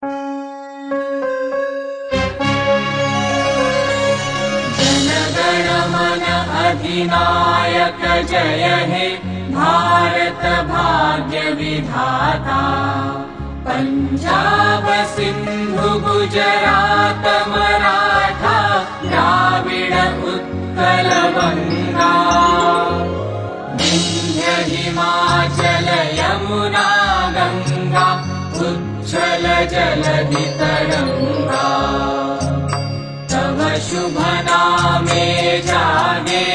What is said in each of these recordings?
जनगणमन अधिनायक जय हे भारत भाग्य विधाता। पंजाब सिंधु गुजरात मराठा द्राविड उत्कल बंगा। विंध्य हिमाचल यमुना गंगा उच्छल जलधि तरंगा। तव शुभ नामे जागे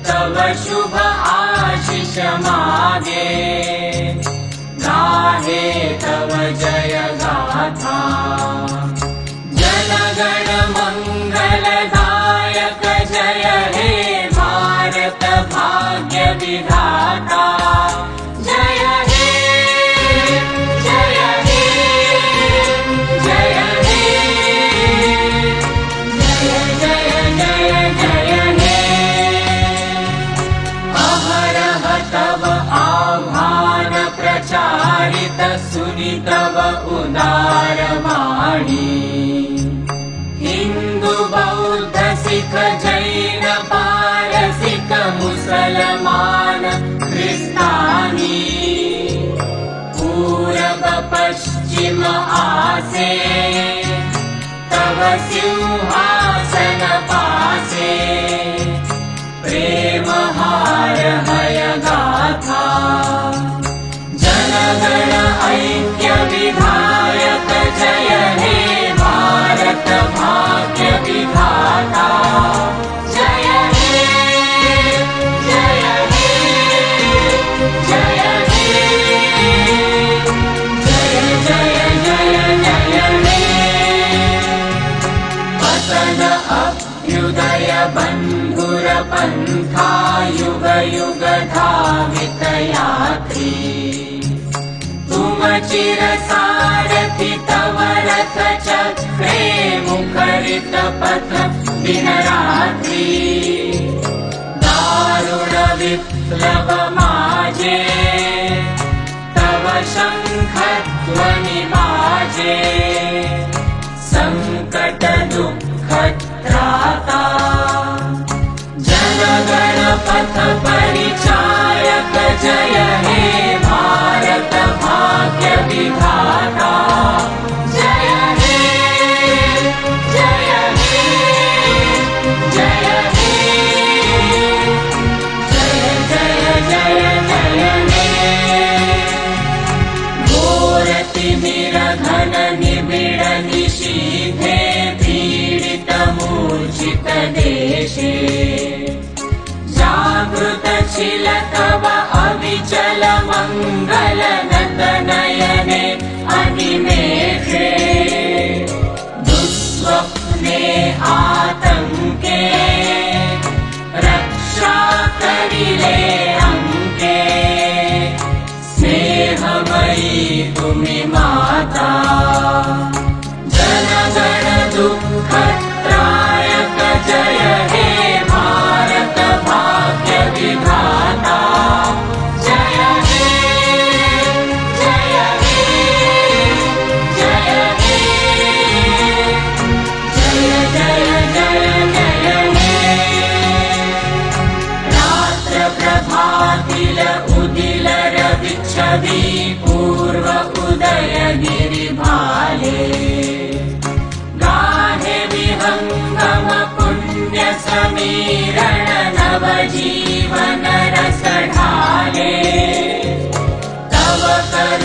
तव शुभ आशीष मागे। गाहे तव जय गाथा जनगण मंगलदायक जय हे भारत भाग्य विधाता। जय हे जय हे जय हे जय जय जय जय हे। अहरह तव आह्वान प्रचारित सुनि तव उदार वाणी। हिंदू बौद्ध सिख जैन पारसिक मुसलमान क्रिस्तानी। पूरब पश्चिम आसे तव सिंहासन पासे। प्रेम हार हय गाथा जनगण ऐक्य विधायक जय हे भारत भाग्य विधाता। जय हे जय हे जय हे जय जय जय जय हे। पतन अभ्युदय बंधुर पंथा युग युग धावित यात्री। तुम चिर सारथि तव रथ चक्रे मुखरित पथ दिन रात्रि। दारुण विप्लव माजे तव शंख ध्वनि बाजे। संकट दुःख त्राता जनगण पथ परिचायक जय हे भारत भाग्य विधाता। जय हे जय हे जय हे जय जय जय जय हे। घोर तिमिर घन निबिड़ निशीथे पीडित मूर्छित देशे। जागृत छिल तव अविचल मंगल नत नयने अनिमेषे। दुस्वप्ने आतंके रक्षा करिले अंके। स्नेहमयी तुमि माता जनगण दुःख त्रायक जय हे भारत भाग्य विधाता। जय हे जय हे जय हे जय जय जय जय हे। रात्र प्रभातिल उदिल रवि छवि पूर्व उदय गिरि भाले। गाहे विहंगम पुण्य समीरण नव जीवन रस ढाले। तव कर